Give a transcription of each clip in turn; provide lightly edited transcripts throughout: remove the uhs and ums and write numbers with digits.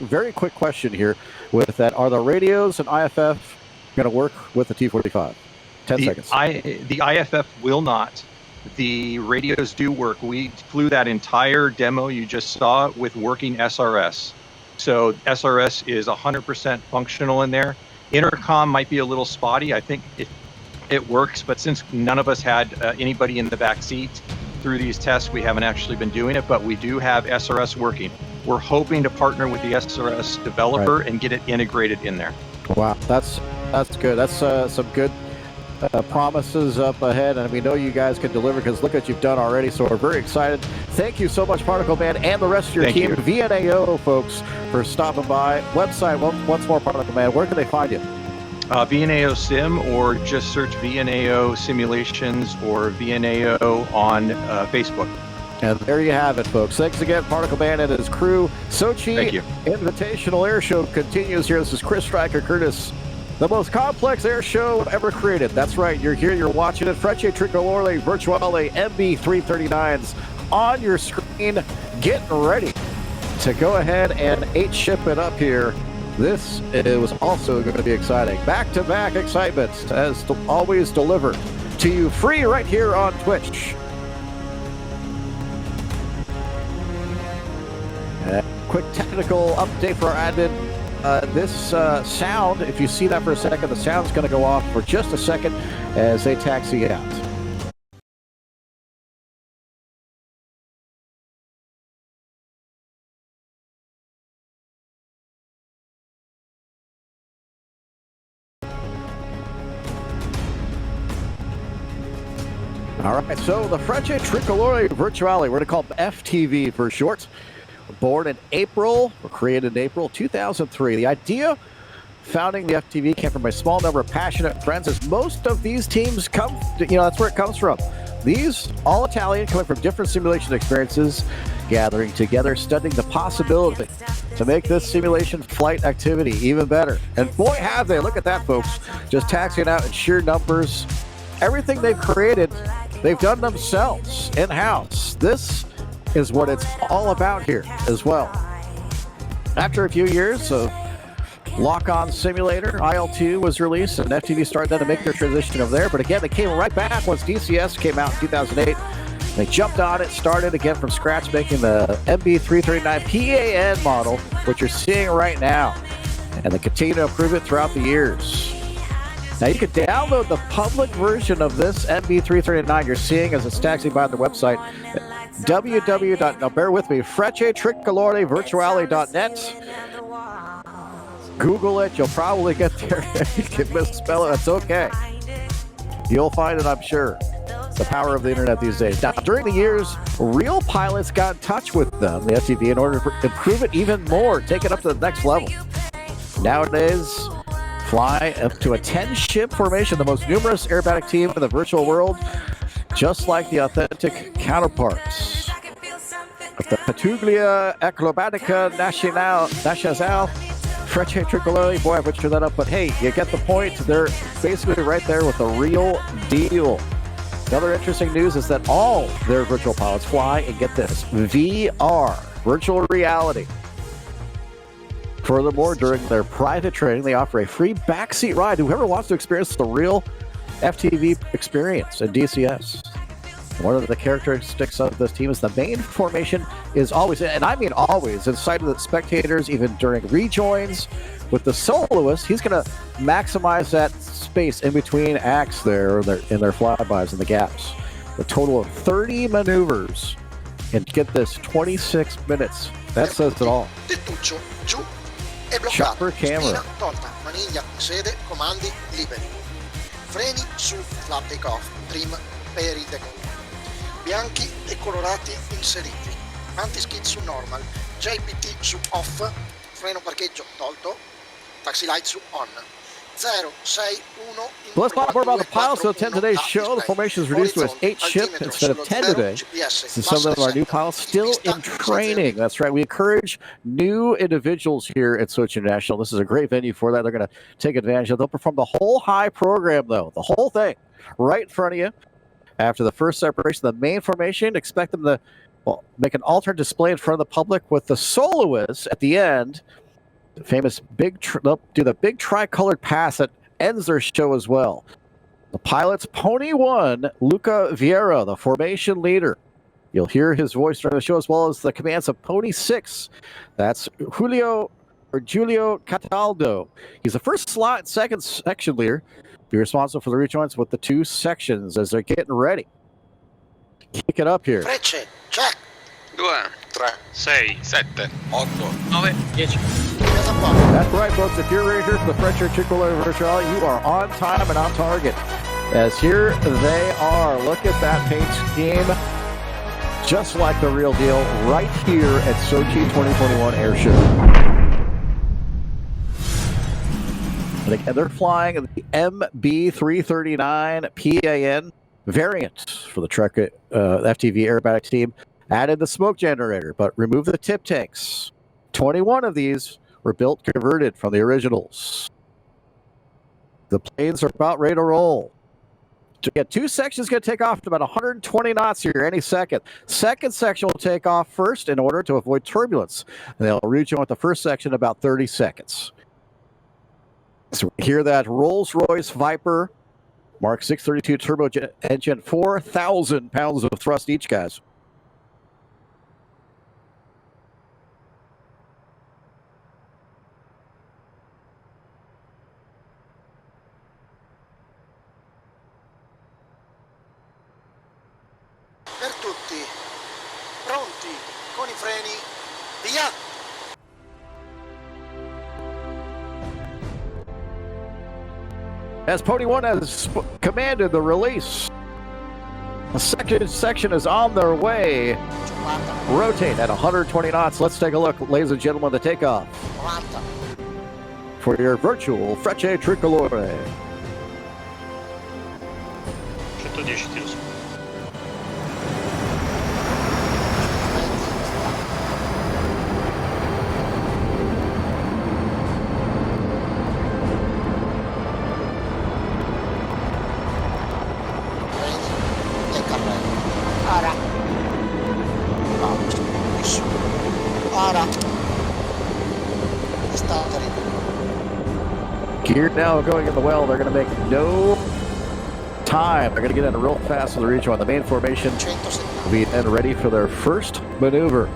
very quick question here with that. Are the radios and IFF going to work with the T-45? 10 seconds. The IFF will not. The radios do work. We flew that entire demo you just saw with working SRS. So SRS is 100% functional in there. Intercom might be a little spotty. I think it works, but since none of us had anybody in the back seat through these tests, we haven't actually been doing it, but we do have SRS working. We're hoping to partner with the SRS developer and get it integrated in there. Wow, that's good. That's some good promises up ahead, and we know you guys can deliver because look what you've done already, so we're very excited. Thank you so much, Particle Man, and the rest of your team, VNAO folks, for stopping by. Website, once more, Particle Man, where can they find you? VNAO Sim, or just search VNAO Simulations or VNAO on Facebook. And there you have it, folks. Thanks again, Particle Man and his crew. Sochi Invitational Air Show continues here. This is Chris Stryker Curtis. The most complex air show ever created. That's right. You're here. You're watching it. Frecce, Tricolori, Virtuali, MB339s on your screen. Getting ready to go ahead and ship it up here. This was also going to be exciting. Back-to-back excitement, as always, delivered to you free right here on Twitch. Quick technical update for our admin. This sound, if you see that for a second, the sound's going to go off for just a second as they taxi out. All right, so the Frecce Tricolori Virtuali, we're going to call them FTV for short. Born in April, or created in April 2003. The idea founding the FTV came from a small number of passionate friends, as most of these teams come, that's where it comes from. These, all Italian, coming from different simulation experiences, gathering together, studying the possibility to make this simulation flight activity even better. And boy, have they. Look at that, folks. Just taxiing out in sheer numbers. Everything they've created, they've done themselves in-house. This is what it's all about here as well. After a few years of lock-on simulator, IL-2 was released, and FTV started then to make their transition over there. But again, they came right back once DCS came out in 2008. They jumped on it, started again from scratch, making the MB339 PAN model, which you're seeing right now. And they continue to improve it throughout the years. Now, you can download the public version of this MB339 you're seeing as it's taxiing by on the website. Now bear with me, FrecceTricoloriVirtuali.net. Google it, you'll probably get there. You can misspell it, that's okay. You'll find it, I'm sure. The power of the internet these days. Now, during the years, real pilots got in touch with them, the FTV, in order to improve it even more, take it up to the next level. Nowadays, fly up to a 10-ship formation, the most numerous aerobatic team in the virtual world, just like the authentic counterparts. The Patuglia Acrobatica Nacional, Frecce Tricolori, boy, I butchered that up, but hey, you get the point. They're basically right there with the real deal. Another interesting news is that all their virtual pilots fly, and get this, VR, virtual reality. Furthermore, during their private training, they offer a free backseat ride to whoever wants to experience the real FTV experience at DCS. One of the characteristics of this team is the main formation is always, and I mean always, in sight of the spectators, even during rejoins. With the soloist, he's going to maximize that space in between acts there in their flybys and the gaps. A total of 30 maneuvers, and get this, 26 minutes. That says it all. Chopper camera. Maniglia sede, comandi liberi. Freni su flap takeoff, trim per il decollo. Bianchi e colorati inseriti. Anti-skid su normal, JPT su off, freno parcheggio tolto, taxi light su on. 0, 6, 1. Let's talk more about the pilots. So 10 today's show. The formation is reduced to 8 ship instead of 10 today. Since some of our new pilots still in training. That's right. We encourage new individuals here at Sochi International. This is a great venue for that. They're going to take advantage of it. They'll perform the whole high program, though. The whole thing right in front of you. After the first separation, the main formation, expect them to make an alternate display in front of the public with the soloists at the end. The famous they'll do the big tricolored pass that ends their show as well. The pilot's Pony 1, Luca Vieira, the formation leader. You'll hear his voice during the show, as well as the commands of Pony 6. That's Giulio Cataldo. He's the first slot and second section leader. Be responsible for the rejoins with the 2 sections as they're getting ready. Kick it up here. Frecce, check. 2, 3, 6, 7, 8, 9, 10. That's right, folks. If you're ready here for the Frecce Tricolori Virtuali, you are on time and on target. As here they are. Look at that paint scheme. Just like the real deal, right here at Sochi 2021 Air Show. And again, they're flying the MB339 PAN variant for the Trek FTV aerobatic team. Added the smoke generator, but removed the tip tanks. 21 of these were built converted from the originals. The planes are about ready to roll. To get 2 sections going to take off at about 120 knots here any second. Second section will take off first in order to avoid turbulence. And they'll rejoin with the first section in about 30 seconds. So we hear that Rolls-Royce Viper Mark 632 turbo engine, 4,000 pounds of thrust each, guys. Per tutti, pronti con I freni, via! As Pony 1 has commanded the release, the second section is on their way. Rotate at 120 knots. Let's take a look, ladies and gentlemen, the takeoff 90. for your virtual Frecce Tricolori. 110 tiro su. E carrello. Ora. Vamos. Isso. Ora. Starter. Gear now going in the well. They're going to make no time. They're going to get in real fast with the reach on the main formation. 170. Will be then ready for their first maneuver.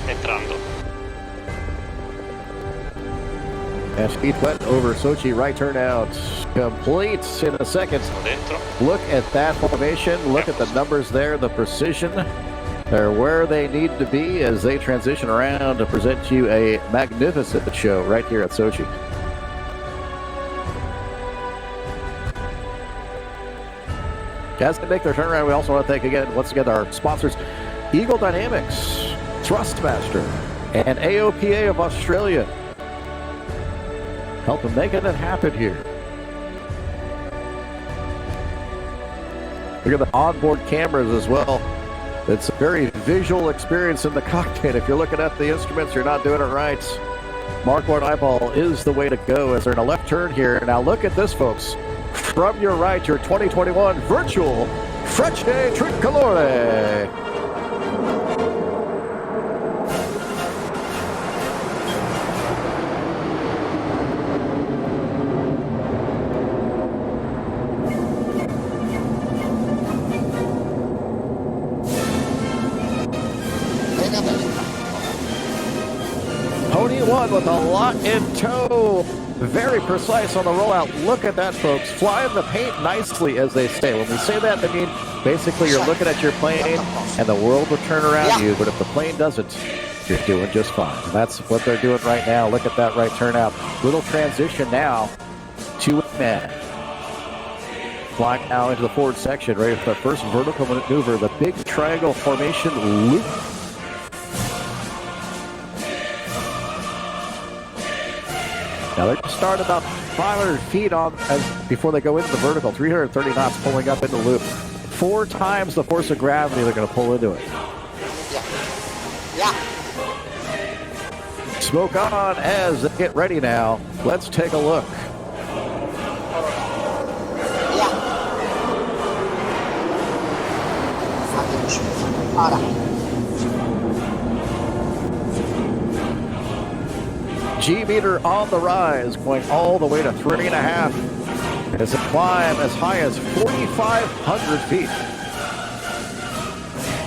Entrando. And speed went over Sochi, right turnout complete in a second. Dentro. Look at that formation. Look at the numbers there, the precision. They're where they need to be as they transition around to present you a magnificent show right here at Sochi. As they make their turnaround, we also want to thank again, once again, our sponsors, Eagle Dynamics, Thrustmaster, and AOPA of Australia. Helping making it happen here. Look at the onboard cameras as well. It's a very visual experience in the cockpit. If you're looking at the instruments, you're not doing it right. Mark 1 eyeball is the way to go as they're in a left turn here. Now look at this, folks. From your right, your 2021 virtual Frecce Tricolori. Pony 1 with a lot in tow. Very precise on the rollout. Look at that, folks. Flying the paint nicely as they say. When we say that, I mean basically you're looking at your plane and the world will turn around you, but if the plane doesn't, you're doing just fine. And that's what they're doing right now. Look at that right turnout. Little transition now to man. Flying now into the forward section, ready for the first vertical maneuver, the big triangle formation loop. Now they're going to start about 500 feet on before they go into the vertical, 330 knots pulling up into the loop. 4 times the force of gravity they're going to pull into it. Yeah. smoke on as they get ready now. Let's take a look. G-meter on the rise, going all the way to 3.5. It's a climb as high as 4,500 feet.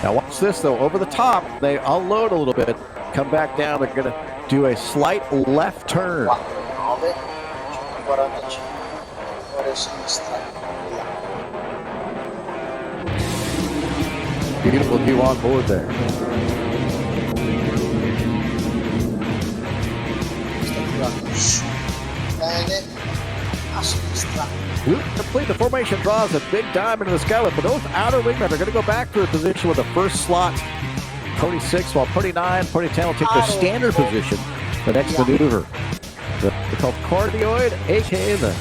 Now watch this though, over the top, they unload a little bit, come back down, they're gonna do a slight left turn. Beautiful view on board there. Loop complete. The formation draws a big diamond in the skyline, but those outer wingmen are going to go back to a position with the first slot, pony 6, while pony 9, pony 10 will take their standard position for the next maneuver. They're called cardioid, aka the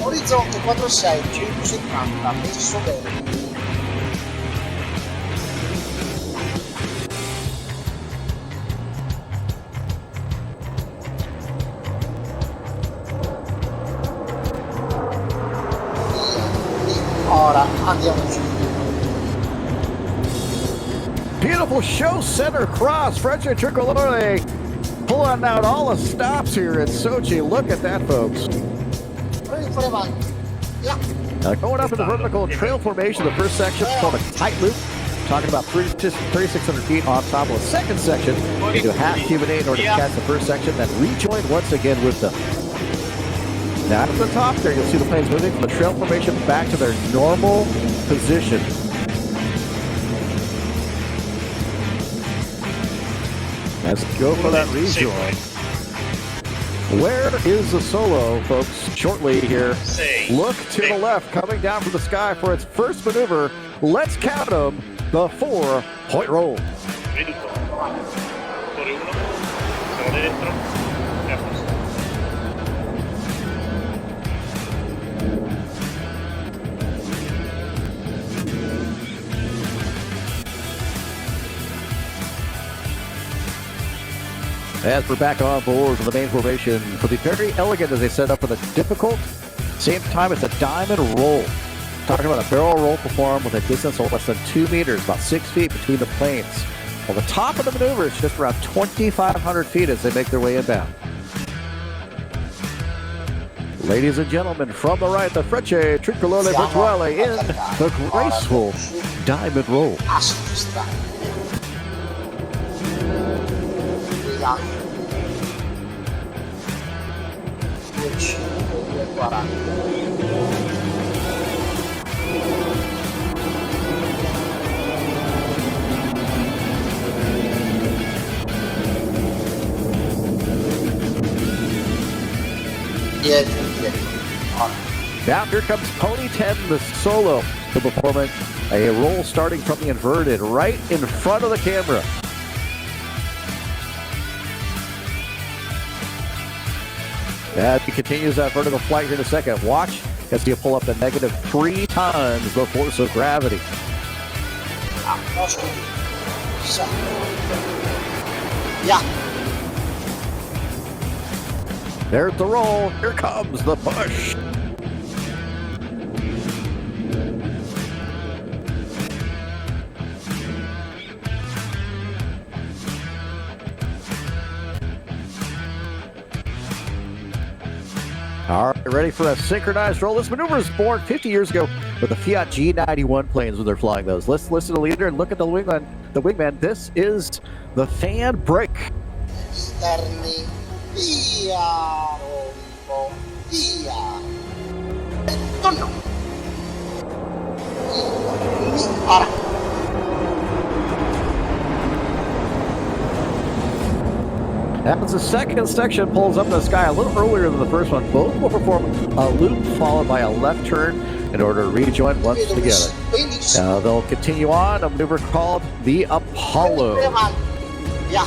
orizzonte 46 170 messo bene. Ora andiamo giù. beautiful show center cross. Frecce Tricolori pulling out all the stops here at Sochi. Look at that, folks. Going up in the vertical trail formation, the first section is called a tight loop. Talking about 3,600 feet on top of the second section. They do half Q&A in order to catch the first section, then rejoin once again with them. Now at the top there, you'll see the planes moving from the trail formation back to their normal position. Let's go for that rejoin. Where is the solo, folks? Shortly here. Look to the left, coming down from the sky for its first maneuver. Let's count them, the 4-point roll. As we're back on board for the main formation, for the very elegant as they set up for the difficult, same time it's a diamond roll. Talking about a barrel roll performed with a distance of less than 2 meters, about 6 feet between the planes. Well, the top of the maneuver is just around 2,500 feet as they make their way inbound. Ladies and gentlemen, from the right, the Frecce Tricolori Virtuali in the graceful diamond roll. Now here comes Pony 10, the solo, to perform a roll starting from the inverted right in front of the camera. As he continues that vertical flight here in a second, watch as you pull up the negative 3 times the force of gravity. There's the roll. Here comes the push. All right, ready for a synchronized roll. This maneuver was born 50 years ago with the Fiat G91 planes when they're flying those. Let's listen to the leader and look at the wingman. This is the fan break. Esterni, via, rombo, via. Tonno. Ora. As the second section pulls up in the sky a little earlier than the first one, both will perform a loop followed by a left turn in order to rejoin once together. They'll continue on a maneuver called the Apollo. Via.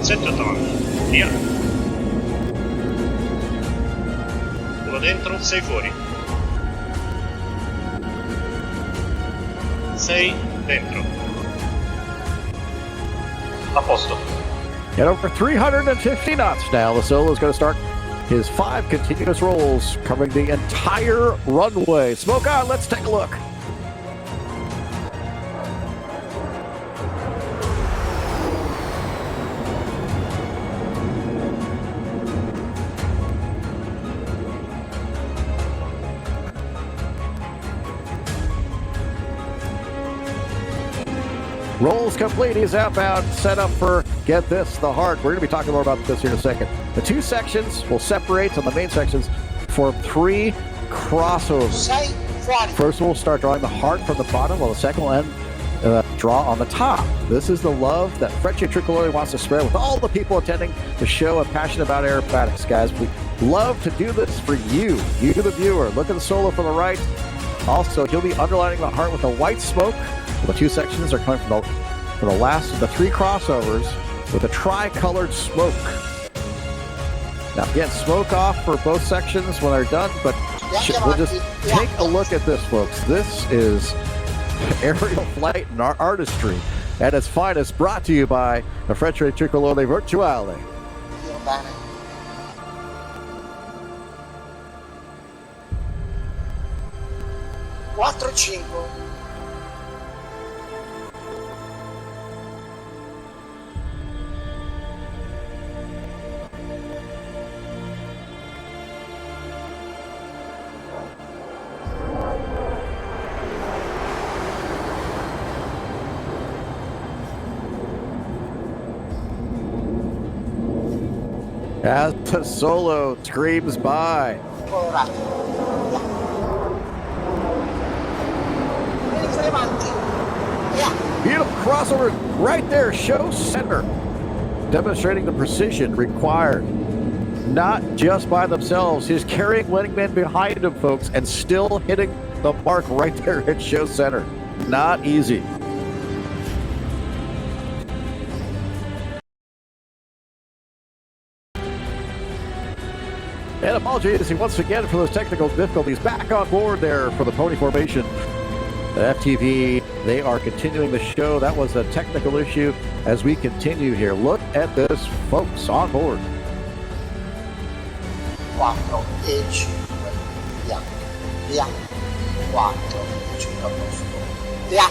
Sette avanti, via. Uno dentro, 6 fuori. 6 dentro. A posto. At over 350 knots now, the Solo is going to start his 5 continuous rolls covering the entire runway. Smoke on, let's take a look. Rolls complete. He's outbound. Set up for, get this, the heart. We're going to be talking more about this here in a second. The 2 sections will separate on the main sections for 3 crossovers. First we'll start drawing the heart from the bottom, while the second will end draw on the top. This is the love that Frecce Tricolori wants to spread with all the people attending the show and passionate about aerobatics, guys. We love to do this for you, the viewer. Look at the Solo from the right. Also, he'll be underlining the heart with a white smoke. The 2 sections are coming from the last of the 3 crossovers with a tri-colored smoke. Now, again, smoke off for both sections when they're done, but we'll just take a look at this, folks. This is aerial flight and artistry at its finest, brought to you by the Frecce Tricolori Virtuali. 4-5. As the Solo screams by. Beautiful crossover right there, show center. Demonstrating the precision required, not just by themselves. He's carrying wingmen behind him, folks, and still hitting the mark right there at show center. Not easy. And apologies once again for those technical difficulties. Back on board there for the pony formation. The FTV, they are continuing the show. That was a technical issue as we continue here. Look at this, folks, on board. 4 e 5. Via. Via. 4 e 5 a posto. Via.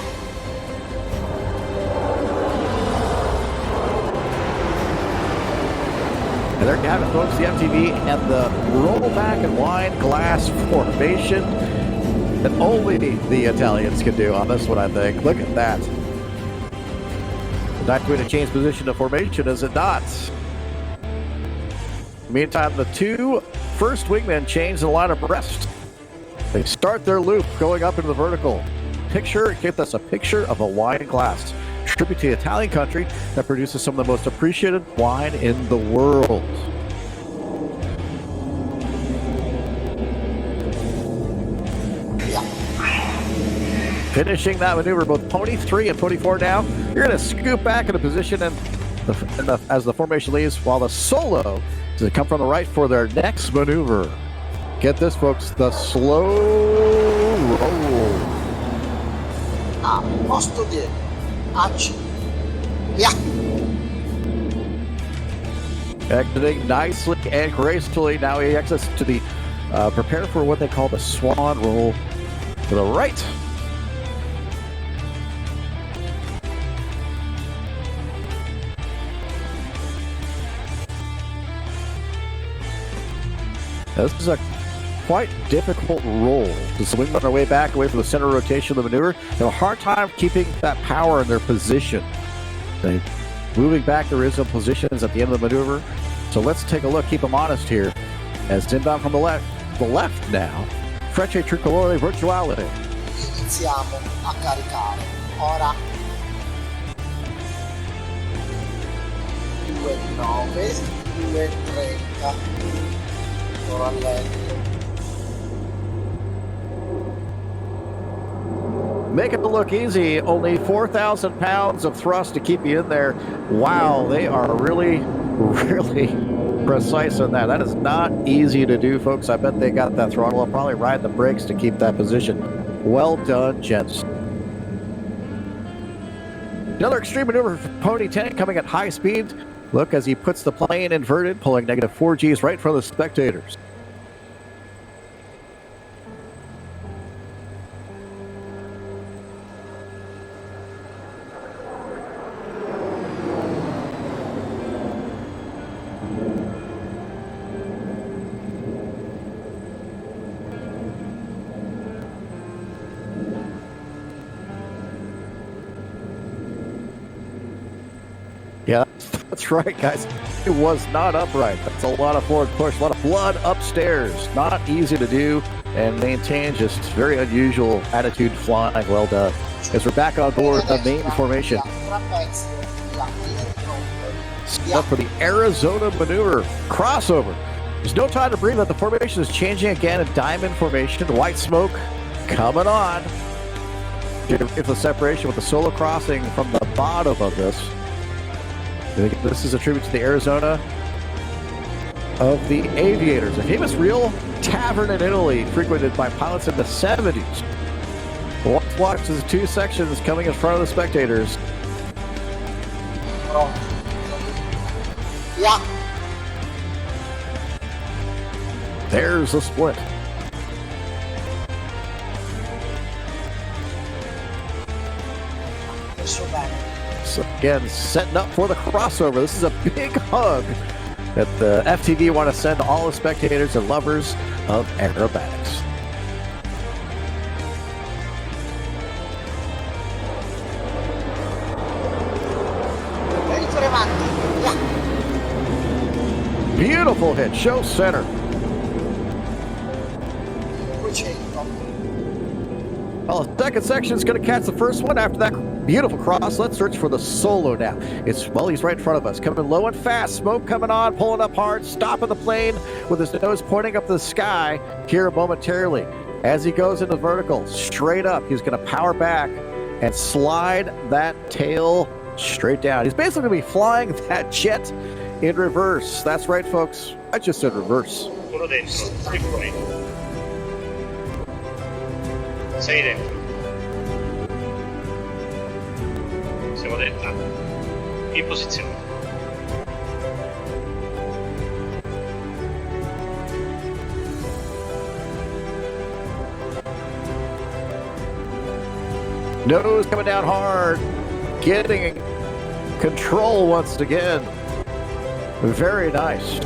And there you have it, folks, the MTV and the roll back and wine glass formation that only the Italians can do on this one, I think. Look at that. Not going to change position of formation, is it not? Meantime, the 2 first wingmen change the line abreast. They start their loop going up into the vertical. Give us a picture of a wine glass. Tribute to the Italian country that produces some of the most appreciated wine in the world. Finishing that maneuver, both Pony 3 and Pony 4 now. You're going to scoop back into position as the formation leaves, while the Solo is going to come from the right for their next maneuver. Get this, folks, the slow roll. Posto 10. H. Via. Exiting nicely and gracefully. Now he exits to the prepare for what they call the swan roll to the right. This is a quite difficult role to swing on their way back away from the center rotation of the maneuver. They have a hard time keeping that power in their position. They moving back their original positions at the end of the maneuver. So let's take a look, keep them honest here. As inbound from the left now, Frecce Tricolori Virtuali. Iniziamo a caricare. Ora 2.9, 2.30. Ora lento. Make it look easy. Only 4,000 pounds of thrust to keep you in there. Wow, they are really, really precise on that. That is not easy to do, folks. I bet they got that throttle up, probably ride the brakes to keep that position. Well done, gents. Another extreme maneuver for Pony 10 coming at high speed. Look as he puts the plane inverted, pulling negative 4 Gs right in front of the spectators. Yeah, that's right, guys. It was not upright. That's a lot of forward push, a lot of blood upstairs. Not easy to do and maintain, just very unusual attitude flying. Well done. As we're back on board the main formation. Set up for the Arizona maneuver. Crossover. There's no time to breathe. That the formation is changing again in diamond formation. White smoke coming on. If the separation with the solo crossing from the bottom of this. This is a tribute to the Arizona of the Aviators, a famous real tavern in Italy frequented by pilots in the 70s. Let's watch the two sections coming in front of the spectators. Yeah. There's the split. So again, setting up for the crossover. This is a big hug that the FTV want to send to all the spectators and lovers of aerobatics. Beautiful hit, show center. Well, the second section is going to catch the first one. After that beautiful cross, let's search for the solo now. Well, he's right in front of us, coming low and fast. Smoke coming on, pulling up hard, stopping the plane with his nose pointing up the sky here momentarily. As he goes into vertical, straight up, he's going to power back and slide that tail straight down. He's basically going to be flying that jet in reverse. That's right, folks. I just said reverse. Uno dentro, 3 fuori. 6 dentro. Siamo dentro. In posizione. Nose coming down hard. Getting control once again. Very nice.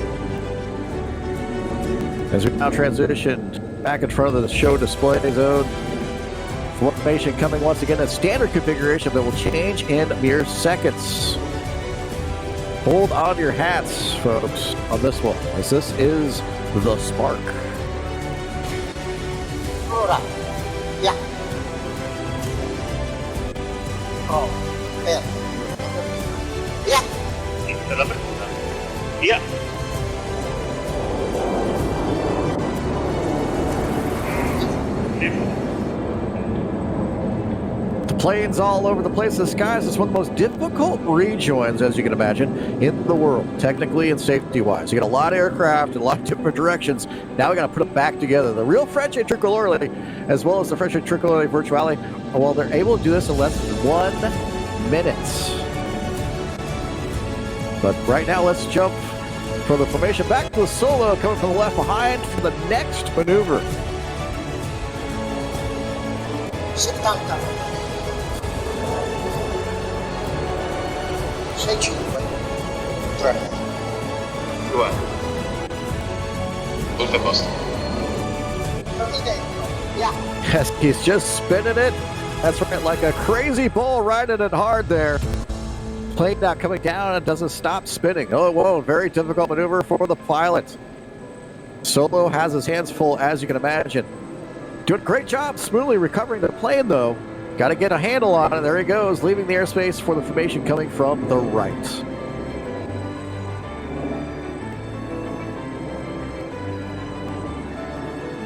As we now transition back in front of the show display zone. Formation coming once again in standard configuration that will change in mere seconds. Hold on to your hats, folks, on this one, as this is the Spark. Ora, via. Oh, via. Via. Per l'apertura. Via. Planes all over the place. The skies is one of the most difficult rejoins, as you can imagine, in the world, technically and safety-wise. You got a lot of aircraft in a lot of different directions. Now we got to put them back together. The real Frecce Tricolori, as well as the Frecce Tricolori Virtuali, well, they're able to do this in less than 1 minute. But right now, let's jump from the formation back to the solo, coming from the left behind for the next maneuver. 70. 6, 5, 3. 2. Tutto a posto. Yes, he's just spinning it. That's right, like a crazy bull, riding it hard there. Plane now coming down and doesn't stop spinning. Oh, whoa, very difficult maneuver for the pilot. Solo has his hands full, as you can imagine. Doing a great job smoothly recovering the plane, though. Got to get a handle on it. There he goes, leaving the airspace for the formation coming from the right.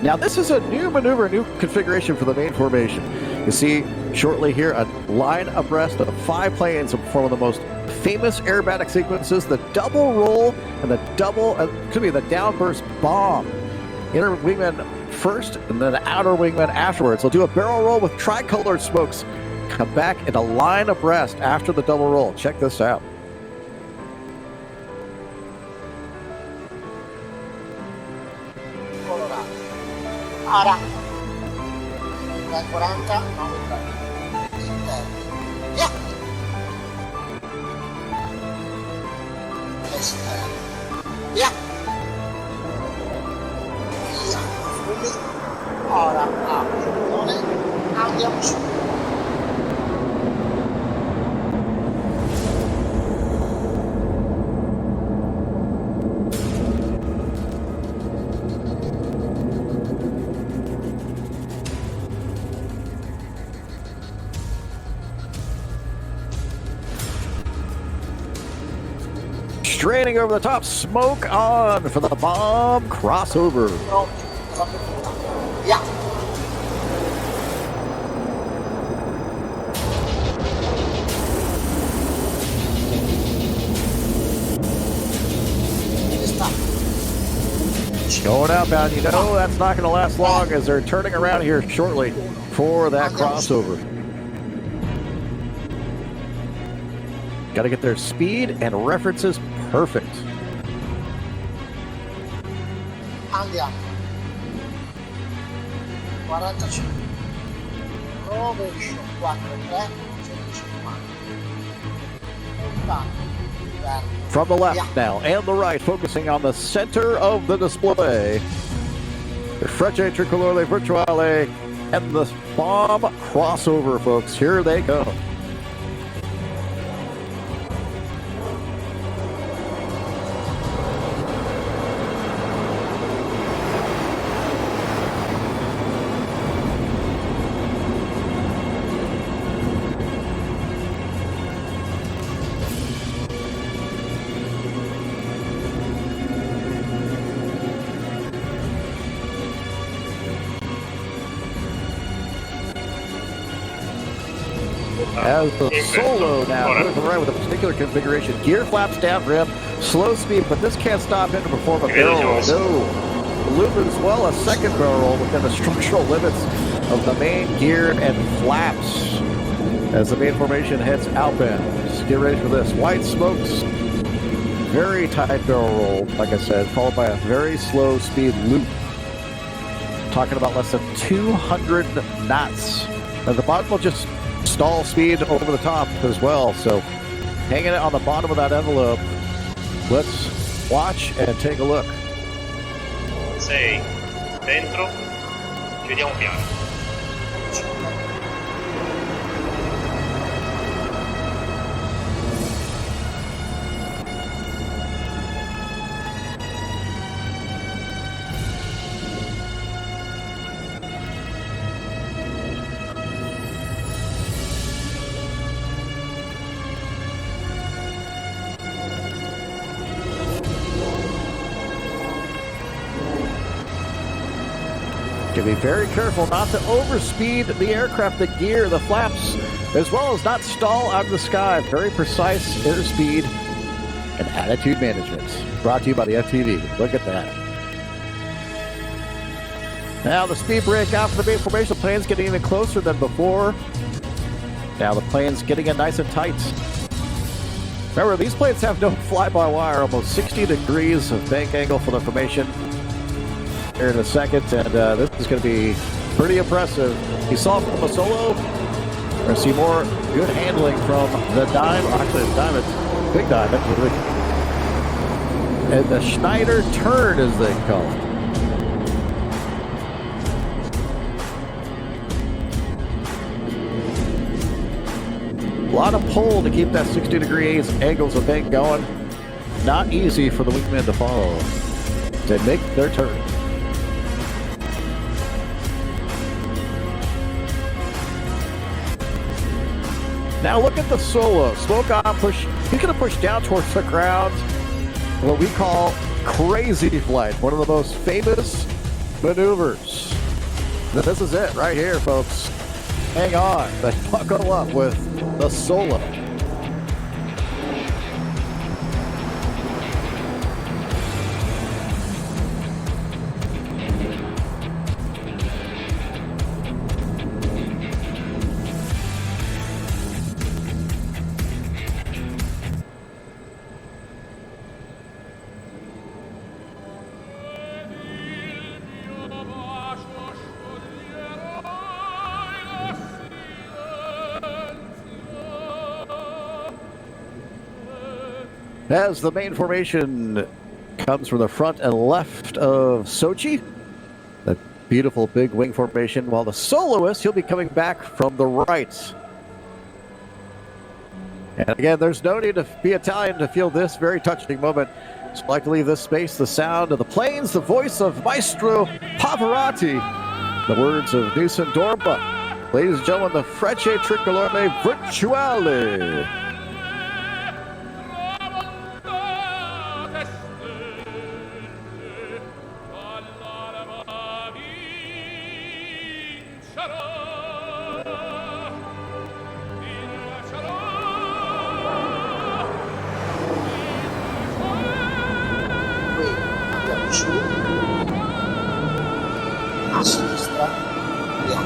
Now, this is a new maneuver, a new configuration for the main formation. You see shortly here a line abreast of 5 planes that perform the most famous aerobatic sequences, the double roll and the the downburst bomb. Inner wingman first and then the outer wingman afterwards. They'll do a barrel roll with tricolored smokes. Come back in a line abreast after the double roll. Check this out. Ora 40 via via fumi ora attenzione andiamo su. Straining over the top, smoke on for the bomb crossover. Yeah. Going outbound, you know that's not going to last long as they're turning around here shortly for that crossover. Got to get their speed and references perfect. Andiamo. 45. Rovescio 4-3, 150. From the left now and the right, focusing on the center of the display. The Frecce, Tricolori, Virtuali, and the bomb crossover, folks. Here they go. As the Solo now goes right with a particular configuration. Gear flaps down rim, slow speed, but this can't stop him to perform a barrel roll. No. Loop as well, a second barrel roll within the structural limits of the main gear and flaps as the main formation heads outbound. Just get ready for this. White smokes, very tight barrel roll, like I said, followed by a very slow speed loop. Talking about less than 200 knots. And the bottom will just stall speed over the top as well, so hanging it on the bottom of that envelope. Let's watch and take a look. 6 dentro, chiudiamo piano. To be very careful not to overspeed the aircraft, the gear, the flaps, as well as not stall out of the sky. Very precise airspeed and attitude management. Brought to you by the FTV. Look at that. Now the speed break out for the main formation. The plane's getting even closer than before. Now the plane's getting in nice and tight. Remember, these planes have no fly-by-wire, almost 60 degrees of bank angle for the formation. Here in a second, and this is going to be pretty impressive. You saw from the Solo. We're going to see more good handling from the Dime. Actually, the Diamond, Big Diamond, and the Schneider turn, as they call it. A lot of pull to keep that 60 degrees angles of bank going. Not easy for the wingman to follow. They make their turn. Now look at the solo. Smoke on, push. He's going to push down towards the ground. What we call crazy flight. One of the most famous maneuvers. This is it right here, folks. Hang on. But buckle up with the solo. As the main formation comes from the front and left of Sochi, that beautiful big wing formation, while the soloist, he'll be coming back from the right. And again, there's no need to be Italian to feel this very touching moment. So I'd like to leave this space, the sound of the planes, the voice of Maestro Pavarotti, the words of Newson Dorma. Ladies and gentlemen, the Frecce Tricolori Virtuali. Su, a sinistra, via.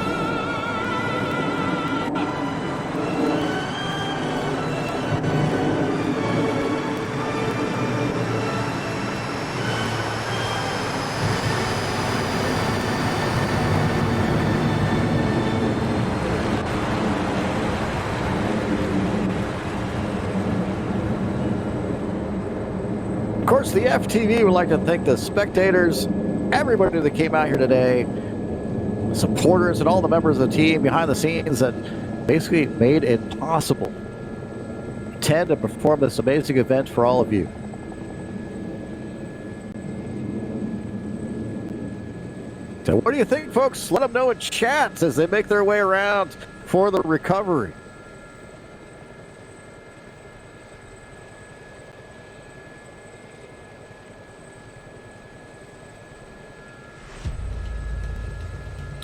Of course, the FTV would like to thank the spectators, everybody that came out here today, supporters, and all the members of the team behind the scenes that basically made it possible to attend and perform this amazing event for all of you. So what do you think, folks? Let them know in chat as they make their way around for the recovery.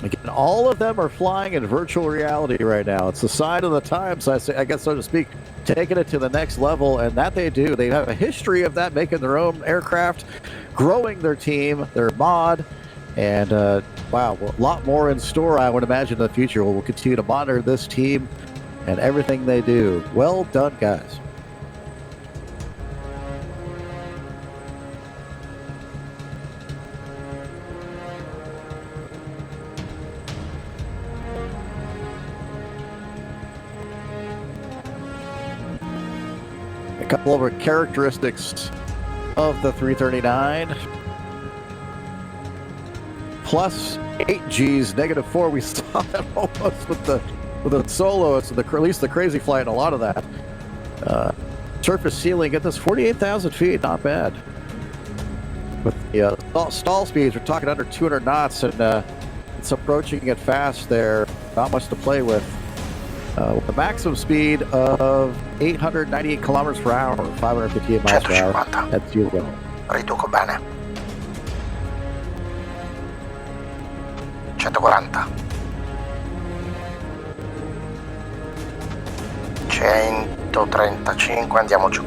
Again, all of them are flying in virtual reality right now. It's the sign of the times, I guess, so to speak, taking it to the next level, and that they do. They have a history of that, making their own aircraft, growing their team, their mod, and wow, a lot more in store, I would imagine, in the future. We'll continue to monitor this team and everything they do. Well done, guys. A couple of characteristics of the 339. Plus 8 Gs, -4. We saw that almost with the soloists, at least the crazy flight, and a lot of that. Surface ceiling at this 48,000 feet, not bad. With the stall speeds, we're talking under 200 knots, and it's approaching it fast there. Not much to play with. With a maximum speed of 898 kilometers per hour, 558 miles per hour. 150. That's zero. Riduco bene. 140. 135, andiamo giù.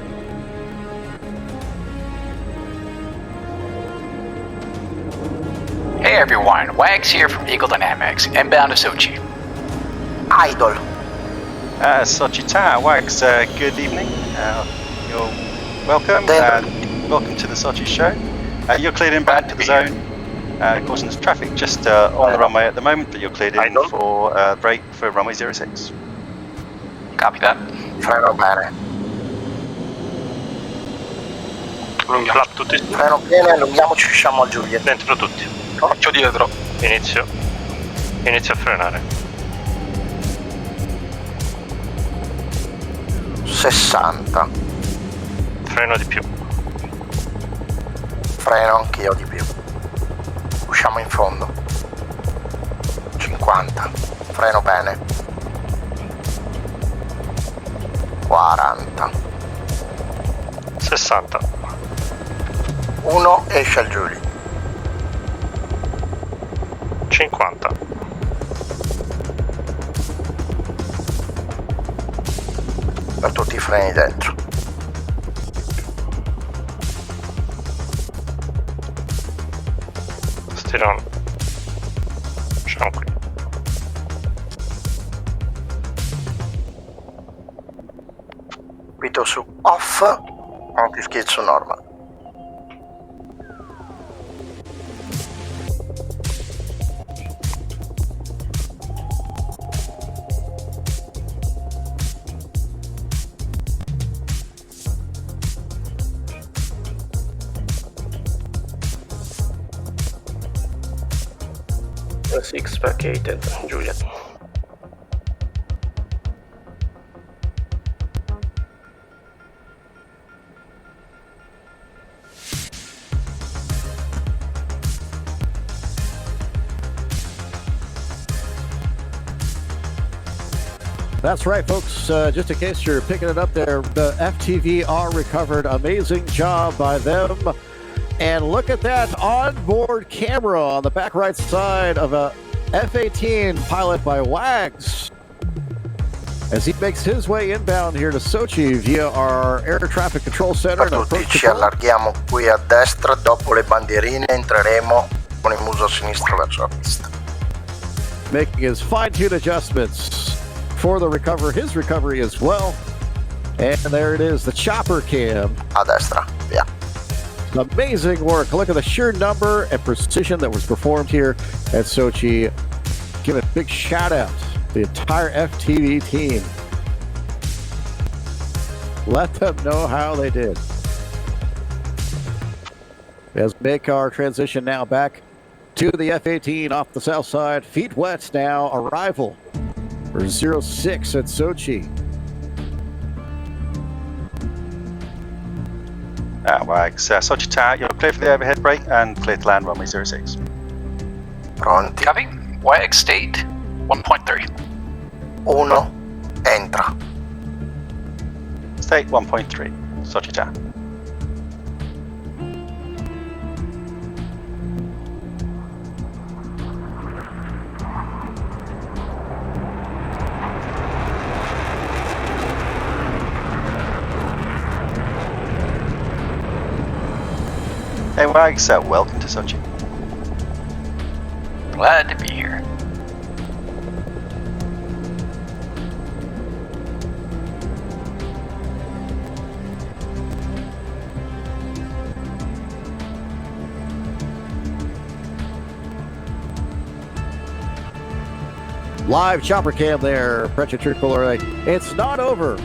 Hey everyone, Wags here from Eagle Dynamics, inbound to Sochi. Idol. Sochi Tower, Wags, good evening. You're welcome. Welcome to the Sochi show. You're cleared inbound to the zone. Of course, there's traffic just on the runway at the moment, but you're cleared in for break for runway 06. Copy that. Freno bene. Lunghi flap tutti. Freno bene, allunghiamoci, usciamo al Giuliet. Dentro tutti. Occhio dietro. Inizio a frenare. 60. Freno di più. Freno anch'io di più. Usciamo in fondo. 50. Freno bene. 40. 60. 1 esce al Giulio. 50. Per tutti i freni dentro. Stirone. Siamo qui. Vito su off, anti-skid su normal. Six vacated, Juliet. That's right, folks. Just in case you're picking it up there, the FTV are recovered. Amazing job by them. And look at that onboard camera on the back right side of a F-18 pilot by Wags as he makes his way inbound here to Sochi via our air traffic control center. Per tutti ci allarghiamo qui a destra, dopo le bandierine entreremo con il muso a sinistra verso la pista. Making his fine-tuned adjustments for the his recovery as well. And there it is, the chopper cam. A destra, via. Amazing work. Look at the sheer number and precision that was performed here at Sochi. Give a big shout out to the entire FTV team. Let them know how they did. As we make our transition now back to the F-18 off the south side. Feet wet now. Arrival for 06 at Sochi. Wags, Sochi Tower, you're clear for the overhead brake and clear to land runway 06. Pronti? Copy. WAG state 1.3. 1, entra. State 1.3, Sochi Tower. Hey Wags, welcome to Sochi. Glad to be here. Live chopper cam there, Frecce Tricolori. It's not over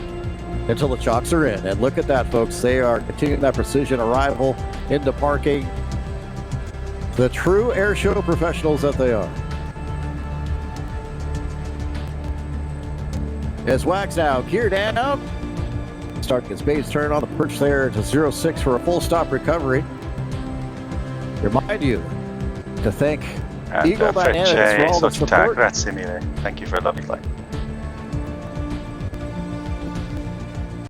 until the chocks are in. And look at that, folks. They are continuing that precision arrival into parking. The true air show professionals that they are. As Wags now gear down, starting his base turn on the perch there to 06 for a full stop recovery. Remind you to thank And Eagle Dynamics for all the Sochi support. Tower, grazie mille. Thank you for a lovely flight.